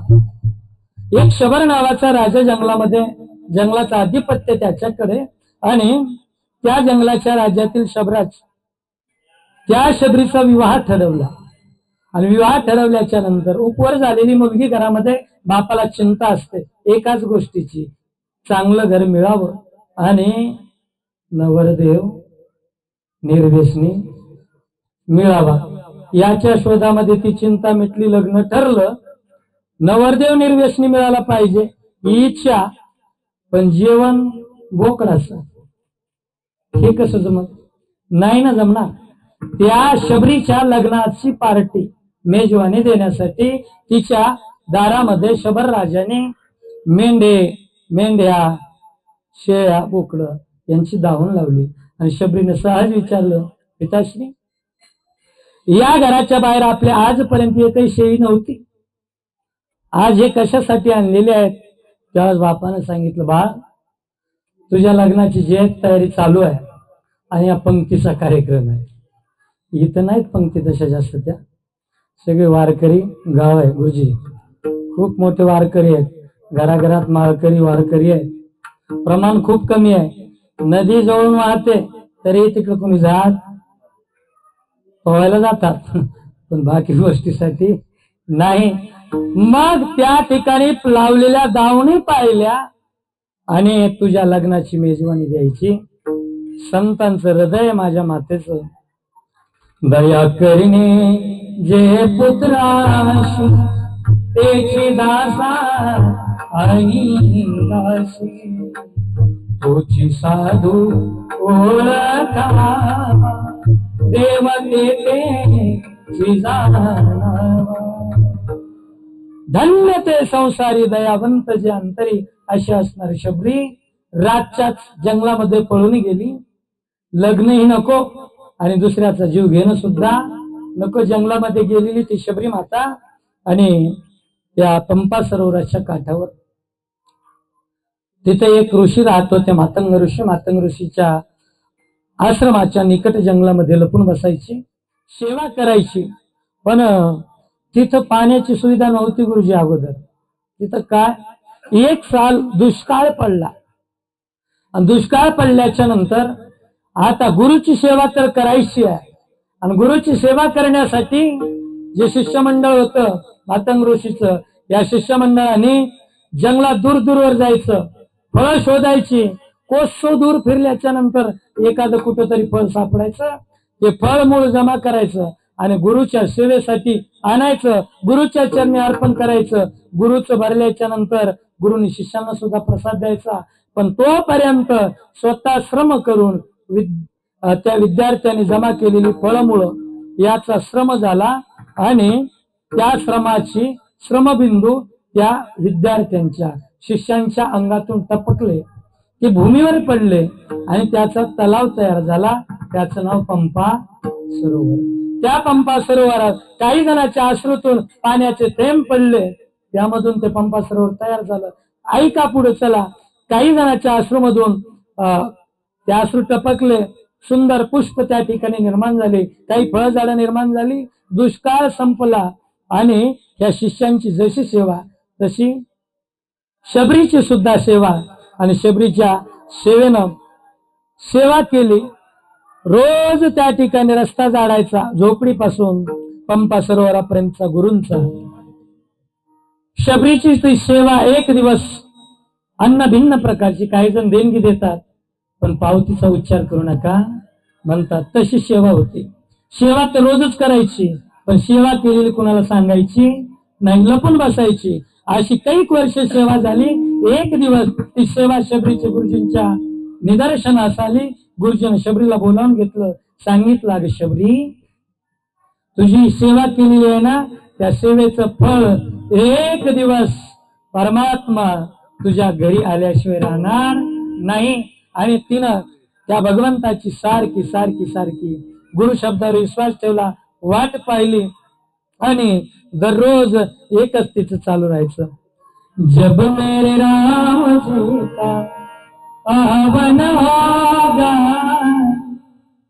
एक शबर नावाचा राजा जंगलामध्ये, जंगलाचा अधिपत्य त्याच्याकडे, आणि त्या जंगलाच्या राज्यातील शबराज त्या शबरीचा विवाह ठरवला. आणि विवाह ठरवल्याच्या नंतर उपवर झालेली मुलगी घरामध्ये बापाला चिंता असते एकाच गोष्टीची, चांगलं घर मिळावं आणि नवरदेव निर्व्यसनी मिळावा. याच्या शोधामध्ये ती चिंता मिटली. लग्न ठरलं. नवरदेव निर्व्यसनी मिळाला पाहिजे ही इच्छा, पण जेवण बोकडाचं हे कसं जमत? नाही ना जमणार. त्या शबरीच्या लग्नाची पार्टी मेजवानी देण्यासाठी तिच्या दारामध्ये शबर राजाने मेंढ्या, शेळ्या, बोकडं यांची दावण लावली. आणि शबरीने सहज विचारलं, पिताश्री, या घराच्या बाहेर आपल्या आजपर्यंत एकही शेळी नव्हती, आज हे कशासाठी आणलेले आहेत? त्यावेळेस बापाने सांगितलं, बाळ, तुझ्या लग्नाची जे तयारी चालू आहे आणि या पंक्तीचा कार्यक्रम आहे. इथं नाहीत पंक्ती तशा जास्त, त्या सगळे वारकरी गाव आहे गुरुजी, खूप मोठे वारकरी आहेत. घराघरात माळकरी वारकरी आहेत. प्रमाण खूप कमी आहे. नदी जवळून वाहते तरी तिकडे कोणी जात पोहायला जातात, पण बाकी गोष्टीसाठी नाही. मग त्या ठिकाणी लावलेल्या दावणी पाहिल्या आणि तुझ्या लग्नाची मेजवानी द्यायची. संतांचं हृदय माझ्या मातेचं. दया करणे जे पुत्राशी तेची दासा आणि दासी, तोची साधू ओळखा देवते ते धन्य ते संसारी दयावंत जे अंतरी. अशी असणारी शबरी रातच्याच जंगलामध्ये पळून गेली. लग्नही नको आणि दुसऱ्याचा जीव घेणं सुद्धा नको. जंगलामध्ये गेलेली ती शबरी माता आणि त्या पंपा सरोवराच्या काठावर तिथे एक ऋषी राहत होते, मातंग ऋषी. मातंग ऋषीच्या आश्रमाच्या निकट जंगलामध्ये लपून बसायची, सेवा करायची. पण तिथं पाण्याची सुविधा नव्हती गुरुजी अगोदर. तिथं काय, एक साल दुष्काळ पडला आणि दुष्काळ पडल्याच्या नंतर आता गुरुची सेवा तर करायची आहे. आणि गुरुची सेवा करण्यासाठी जे शिष्यमंडळ होतं मातंग ऋषीचं, या शिष्यमंडळाने जंगलात दूर दूरवर जायचं, फळं शोधायची. कोसो दूर फिरल्याच्या नंतर एखादं कुठंतरी फळ सापडायचं, ते फळ मूळ जमा करायचं आणि गुरुच्या सेवेसाठी आणायचं, गुरुच्या चरणी अर्पण करायचं. गुरुचं भरल्याच्या नंतर गुरुनी शिष्यांना सुद्धा प्रसाद द्यायचा. पण तोपर्यंत स्वतः श्रम करून त्या विद्यार्थ्यांनी जमा केलेली फळमुळं याचा श्रम झाला आणि त्या श्रमाची श्रमबिंदू त्या विद्यार्थ्यांच्या शिष्यांच्या अंगातून टपकले, ते भूमीवर पडले आणि त्याचा तलाव तयार झाला. त्याचं नाव पंपा सरोवर. त्या पंपा सरोवरात काही जणांच्या अश्रूतून पाण्याचे थेंब पडले, त्यामधून ते पंपा सरोवर तयार झालं. ऐका पुढे चला. काही जणांच्या अश्रूमधून त्या अश्रू टपकले, सुंदर पुष्प त्या ठिकाणी निर्माण झाले, काही फळझाडं निर्माण झाली. दुष्काळ संपला आणि या शिष्यांची जशी सेवा तशी शबरीची सुद्धा सेवा. आणि शबरीच्या सेवेनं सेवा केली. रोज त्या ठिकाणी रस्ता झाडायचा, झोपडीपासून पंपा सरोवरापर्यंतचा गुरूंचा. शबरीची ती सेवा एक दिवस अन्न भिन्न प्रकारची, काही जण देणगी देतात पण पावतीचा उच्चार करू नका म्हणतात, तशी सेवा होती. सेवा तर रोजच करायची, पण सेवा केलेली कुणाला सांगायची नाही, लपून बसायची. अशी कैक वर्ष सेवा झाली. एक दिवस ती सेवा शबरीच्या गुरुजींच्या निदर्शनास आली. गुरुजीने शबरीला बोलावून घेतलं, सांगितलं, अगं शबरी, तुझी सेवा केलेली आहे ना, त्या सेवेचं फळ एक दिवस परमात्मा तुझ्या घरी आल्याशिवाय राहणार नाही. आणि तिनं त्या भगवंताची सारखी सारखी सारखी गुरु शब्दावर विश्वास ठेवला, वाट पाहिली आणि दररोज एकच तिचं चालू राहायचं. जब मेरे राम सीता पावन होगा,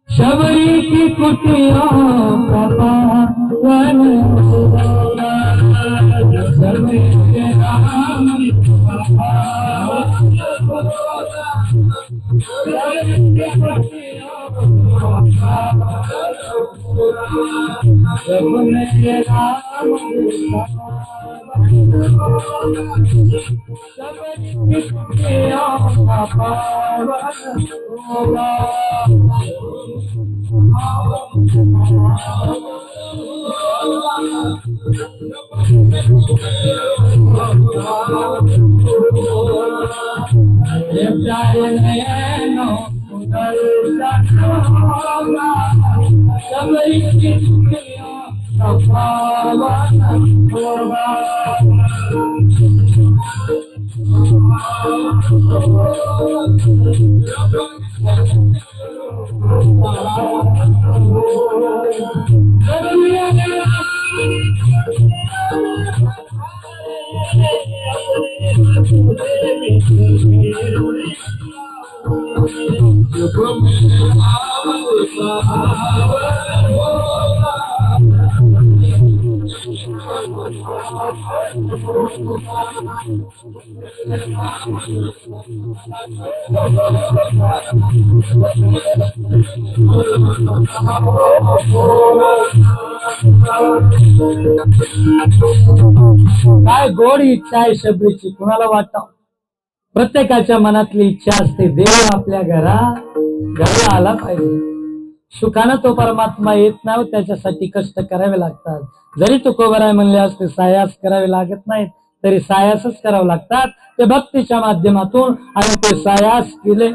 शबरी की कुटियों का पावन होगा. जब मेरे राम काय गोड इच्छा आहे शबरीची, कुणाला वाटतं? प्रत्येकाच्या मनातली इच्छा असते, देव आपल्या घराला आला पाहिजे. सुखानं तो परमात्मा येत नाही, त्याच्यासाठी कष्ट करावे लागतात. जरी तुकोबराय म्हणले असते सायास करावे लागत नाहीत, तरी सायासच करावे लागतात. ते भक्तीच्या माध्यमातून आणि ते सायास केले.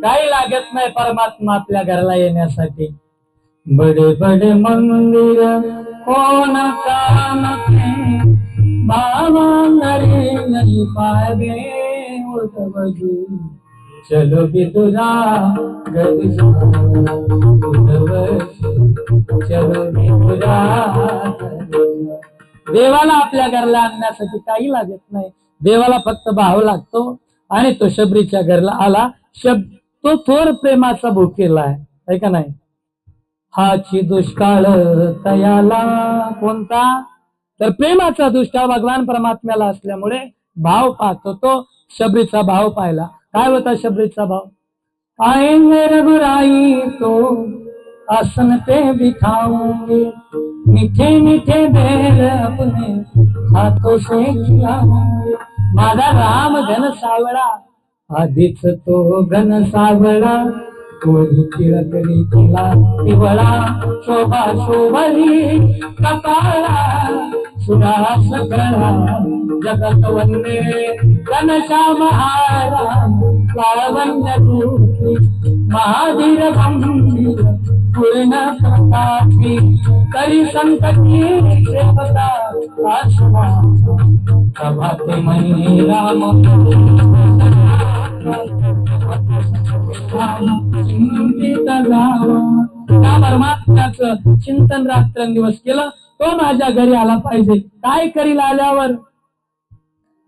काही लागत नाही परमात्मा आपल्या घराला येण्यासाठी. बडे बडे मंदिर कोण काम के, बाबा नरे नहीं पावे उठ बजू, चलो भी तुझा घर चलो भी तुझा. देवाला आपल्या घरला आणण्यासाठी काही लागत नाही, देवाला फक्त भाव लागतो. आणि तो शबरीच्या घरला आला. तो थोर प्रेमाचा भुकेला आहे का नाही. हाची दुष्काळ तयाला कोणता, तर प्रेमाचा दुष्काळ भगवान परमात्म्याला असल्यामुळे भाव पाहतो. तो शबरीचा भाव पाहिला. काय होता शबरीचा भाव? आएंगे रघुराई तो आसन पे बिठाऊंगे, मीठे मीठे बेर अपने हाथों से खिलाऊंगे। माझा राम घन सावळा, आधीच तो घन सावळा, कोणी तिळकरी केला पिवळा, शोभा शोभली कपाळा, सुरास गळा जगत वंदे घनश्याम महाराज, लावण्य रूपी महावीर गंभीर पूर्ण प्रतापी, करी संकटी सेवता आसमा, प्रभाते मनी राम त्या परमात्म्याचं चिंतन रात्रंदिवस केलं, तो माझ्या घरी आला पाहिजे। काय करील आल्यावर?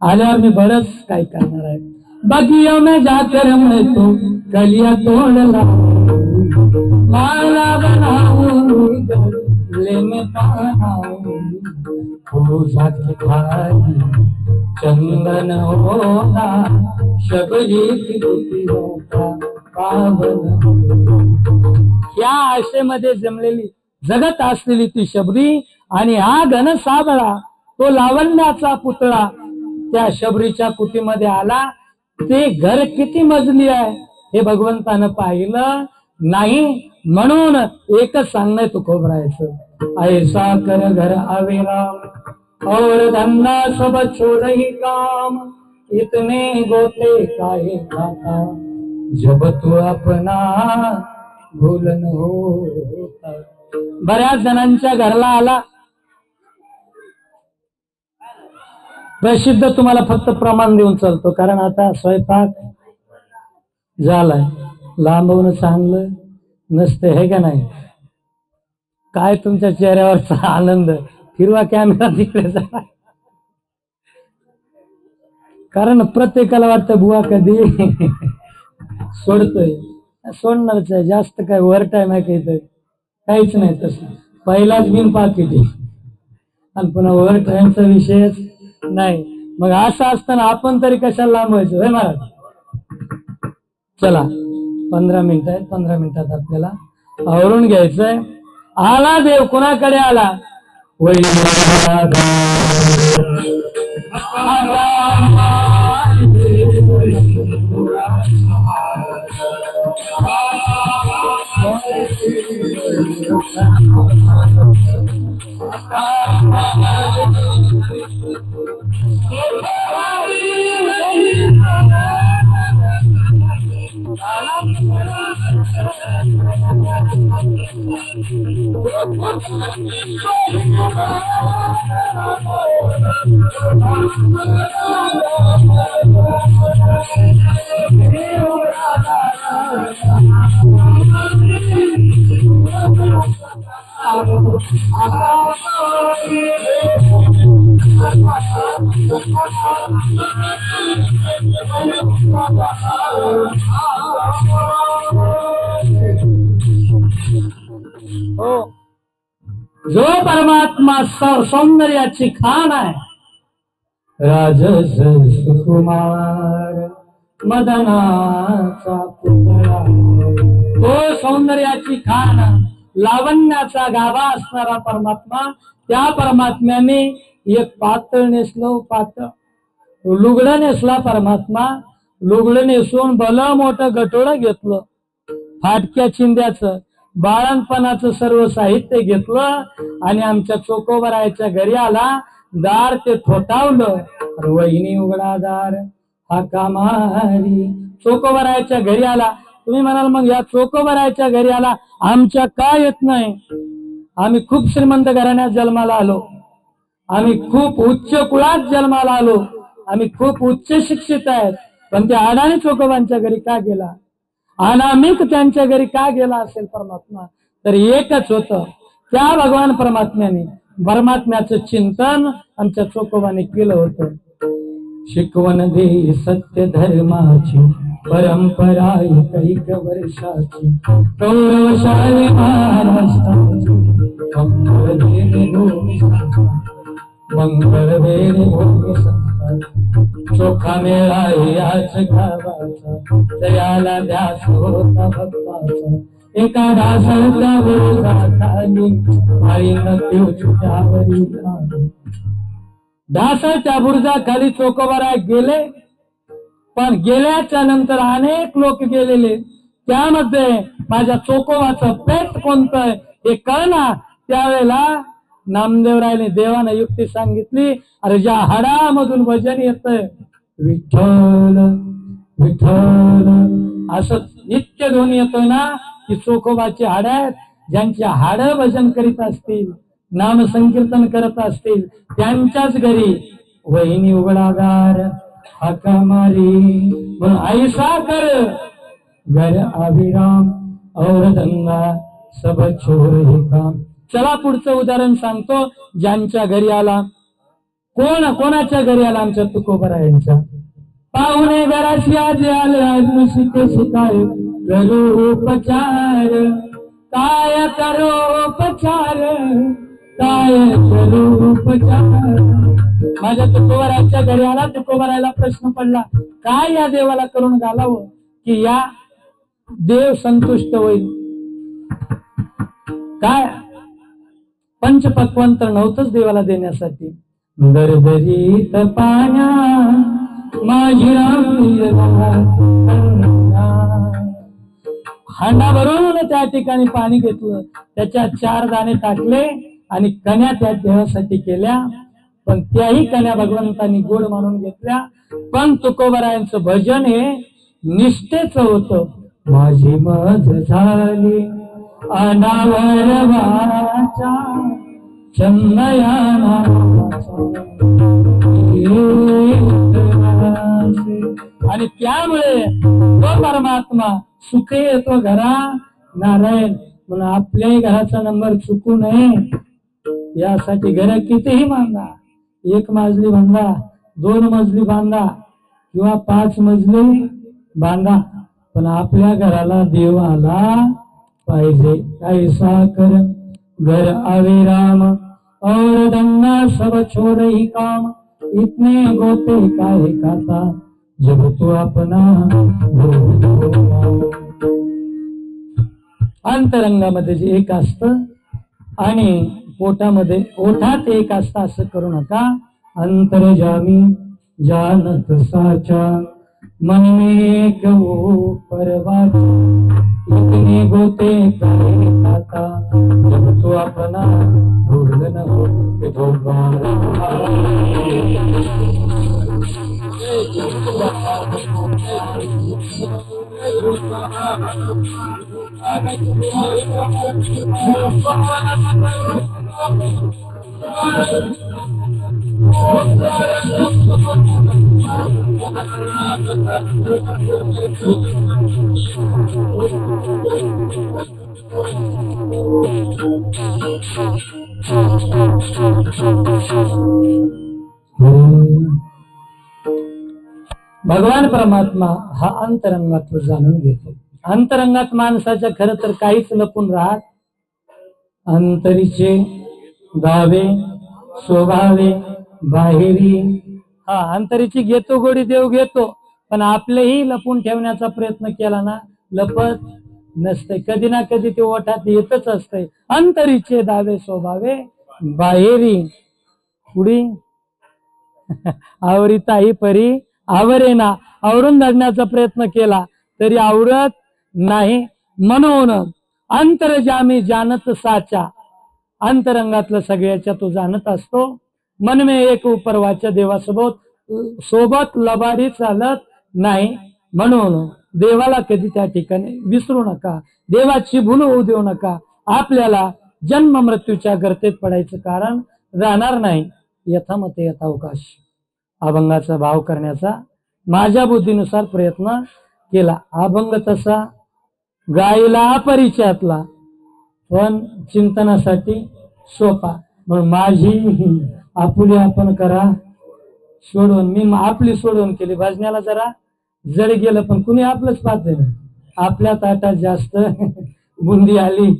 आल्यावर मी बरंच काय करणार आहे। बगियों में जाकर मैं तो कलिया तोड़ला, माला बनाऊंगी गले में पहनाऊंगी, पूजा की थाली चंदन होगा, शबरी की बुद्धियों का पावन। या आशेमध्ये जमलेली जगत असलेली ती शबरी आणि हा घन साबळा, तो लावण्याचा पुतळा त्या शबरीच्या कुटीमध्ये आला। ते घर किती मजली आहे हे भगवंतानं पाहिलं नाही, म्हणून एकच सांगणं तुकोबरायचं, ऐसा कर घर आवे राम और धंधा सब छोड़ ही काम, इतने गोते काहे खाता जब तू अपना भूलन होता। बऱ्याच जणांच्या घरला आला, प्रसिद्ध तुम्हाला फक्त प्रमाण देऊन चालतो, कारण आता स्वयंपाक झालाय, लांबवून चांगलं नसते हे का नाही? काय तुमच्या चेहऱ्यावरचा आनंद, फिरवा कॅमेरा तिकडे जा, कारण प्रत्येकाला वाटतं बुवा कधी सोडतोय, सोडणारच आहे, जास्त काय ओव्हर टाइम आहे काही, काहीच नाही तसं, पहिलाच बिन पाकिटी आणि पुन्हा ओव्हर टाइमचा विषयच नाही। मग असं असताना आपण तरी कशाला लांब व्हायचं हे महाराज? चला 15 मिनिट आहेत, 15 मिनिटात आपल्याला आवरून घ्यायचंय। आला देव, कुणाकडे आला? जो परमात्मा सौंदर्याची खाण आहे, राजस सुकुमार मदनाचा पुतळा, तो सौंदर्याची खाण लावण्याचा गाभा असणारा परमात्मा, त्या परमात्म्याने एक पातळ नेसलं, पातळ लुगडं नेसला परमात्मा, लुगडं नेसून भलं मोठं गटोडं घेतलं, फाटक्या चिंध्याचं बाळणपणाचं सर्व साहित्य घेतलं आणि आमच्या चोकोबरायच्या घरी आला। दार ते ठोठावलं, वहिनी उघडा दार हा कामारी। चोकोबरायच्या घरी आला। तुम्ही म्हणाल मग या चोकोबरायच्या घरी आला, आमच्या का येत नाही? आम्ही खूप श्रीमंत घराण्यात जन्माला आलो, आम्ही खूप उच्च कुळात जन्माला आलो, आम्ही खूप उच्च शिक्षित आहेत, पण त्या अडाणी चोकोबांच्या घरी का गेला? अनामिक त्यांच्या घरी का गेला असेल परमात्मा? तर एकच होतं, त्या भगवान परमात्म्याचं चिंतन आमच्या चोकोबाने केलं होतं। शिकवण दे सत्य धर्माची परंपरा कैक वर्षाची, कौरवशाली महाराष्ट्राची मंगळ वेणे भूमी संस्कार, मंगळ वेणे भूमी संस्कार, चोखा मेळा याच गावाचा दयाला ध्यास होता भक्ताचा एका ढासळत्या बुरुजाखाली आईनं देव तुझ्यावरी ढासळत्या बुरुजाखाली चोखोबाराय गेले पण गेल्याच्या नंतर अनेक लोक गेलेले त्यामध्ये माझ्या चोखोबाचं पेट कोणतं हे कळना त्यावेळेला नामदेवरायने देवानं युक्ती सांगितली अरे ज्या हाडामधून भजन येतंय विठ्ठल विठ्ठल असं नित्य ध्वनी येतोय ना की चोखोबाची हाड आहेत ज्यांची हाड भजन करीत असतील नाम संकीर्तन करत असतील त्यांच्याच घरी वहिनी उघडागार हाका मारी म्हणून ऐसा कर घर अभिराम और दंगा सब छोर हे काम. चला पुढचं उदाहरण सांगतो ज्यांच्या घरी आला कोणाच्या घरी आला आमच्या तुकोबरायांच्या पाहुणे घराशी आज आले आत्मशिके शिकाय करू उपचार काय करू उपचार काय करू उपचार. माझ्या तुकोबराच्या घरी आला तुकोबरायला प्रश्न पडला काय या देवाला करून घालावं की या देव संतुष्ट होईल. काय पंचपक्वान तर नव्हतंच देवाला देण्यासाठी दरदरीत पाण्या माझी हांडा भरून त्या ठिकाणी पाणी घेतलं त्याच्यात 4 दाणे टाकले आणि कन्या त्या देवासाठी केल्या पण त्याही कन्या भगवंतांनी गोड मानून घेतल्या. पण तुकोबरायांचं भजन हे निष्ठेचं होतं. माझी मज झाली अनावर वाचा चंदयाना आणि त्यामुळे तो परमात्मा सुखे येतो घरा नारायण म्हणून आपल्याही घराचा नंबर चुकू नये यासाठी घर कितीही बांधा 1 मजली बांधा 2 मजली बांधा किंवा 5 मजली बांधा पण आपल्या घराला देव आला पाहिजे. ऐसा कर घर आवे राम और दंगा सब छोड़ ही काम इतने गोते काहे खाता जब तू अपना अंतरंगामध्ये जे एक असतं आणि पोटामध्ये ओठात एक असतं असं करू नका. अंतरजामी जानत साचा मन में एक वो परवाचा इतने गोते काहे खाता जब तू अपना भूल न हो भगवान परमात्मा हा अंतरंगात जाणून घेतो. अंतरंगात माणसाच्या खरं तर काहीच लपून राहत. अंतरीचे गावे स्वभावे बाहेरी हा अंतरीची घेतो गोडी देव घेतो पण आपलेही लपून ठेवण्याचा प्रयत्न केला ना लपत नसते. कधी ना कधी ते ओठात येतच असते. अंतरीचे दावे स्वभावे बाहेरी पुढी आवरीताही परी आवरेना आवरून धरण्याचा प्रयत्न केला तरी आवरत नाही. म्हणून अंतरजामी जानत साचा अंतरंगातलं सगळ्याच्या तो जाणत असतो. मन में एक उपरवाच्या देवासोबत लबाडी चालत नाही. म्हणून देवाला कधी त्या ठिकाणी विसरू नका. देवाची भूल होऊ देऊ नका. आपल्याला जन्म मृत्यूच्या गर्तेत पडायचं कारण राहणार नाही. यथामते यथावकाश अभंगाचा भाव करण्याचा माझ्या बुद्धीनुसार प्रयत्न केला. अभंग तसा गायला अपरिचयातला पण चिंतनासाठी सोपा. म्हणून माझी आपुली आपण करा सोडून मी आपली सोडून केली. भजनाला जरा जड गेलं पण कुणी आपलंच पाहते ना. आपल्या ताटात जास्त बुंदी आली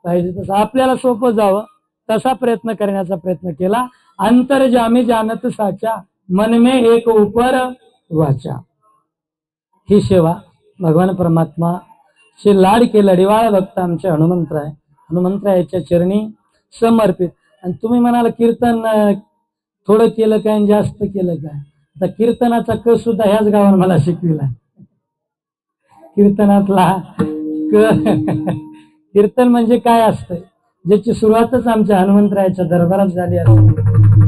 पाहिजे तसं आपल्याला सोपं जावं तसा प्रयत्न करण्याचा प्रयत्न केला. अंतरजामी जानत साचा मन में एक ऊपर वाचा। ही सेवा भगवान परमात्मा श्री लाडके लढिवाळ भक्त आमचे हनुमंतराय, हनुमंतरायाच्या चरणी समर्पित। आणि तुम्ही म्हणाल कीर्तन थोडं केलं काय आणि जास्त केलं काय? आता कीर्तनाचा कस सुद्धा ह्याच गावाने मला शिकविला। कीर्तनातला कीर्तन म्हणजे काय असतं, ज्याची सुरुवातच आमच्या हनुमंतरायाच्या दरबारात झाली असते।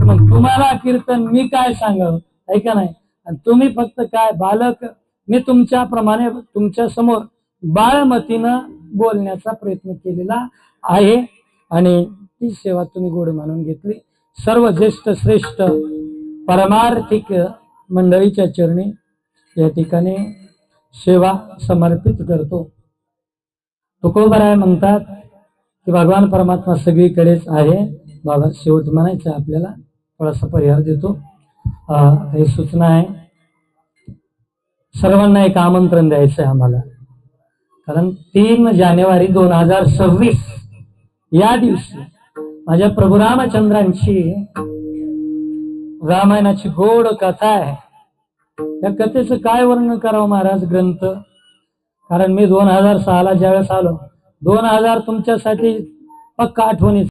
मग तुम्हाला कीर्तन मी काय सांगावं, आहे का नाही? आणि तुम्ही फक्त काय बालक, मी तुमच्याप्रमाणे तुमच्या समोर बाळमतीनं बोलण्याचा प्रयत्न केलेला आहे आणि ती सेवा तुम्ही गोड मानून घेतली। सर्व ज्येष्ठ श्रेष्ठ परमार्थिक मंडळीच्या चरणी या ठिकाणी सेवा समर्पित करतो। तुकोबराय म्हणतात की भगवान परमात्मा सगळीकडेच आहे। बाबा शेवट म्हणायचं आपल्याला, थोडासा परिहार देतो। काही सूचना आहे, सर्वांना एक आमंत्रण द्यायचं आहे आम्हाला, कारण 3 जानेवारी 2026 या दिवशी माझ्या प्रभू रामचंद्रांची रामायणाची गोड कथा आहे। या कथेचं काय वर्णन करावं महाराज, ग्रंथ, कारण मी 2006 ज्यावेळेस आलो, 2000 तुमच्यासाठी पक्का आठवणी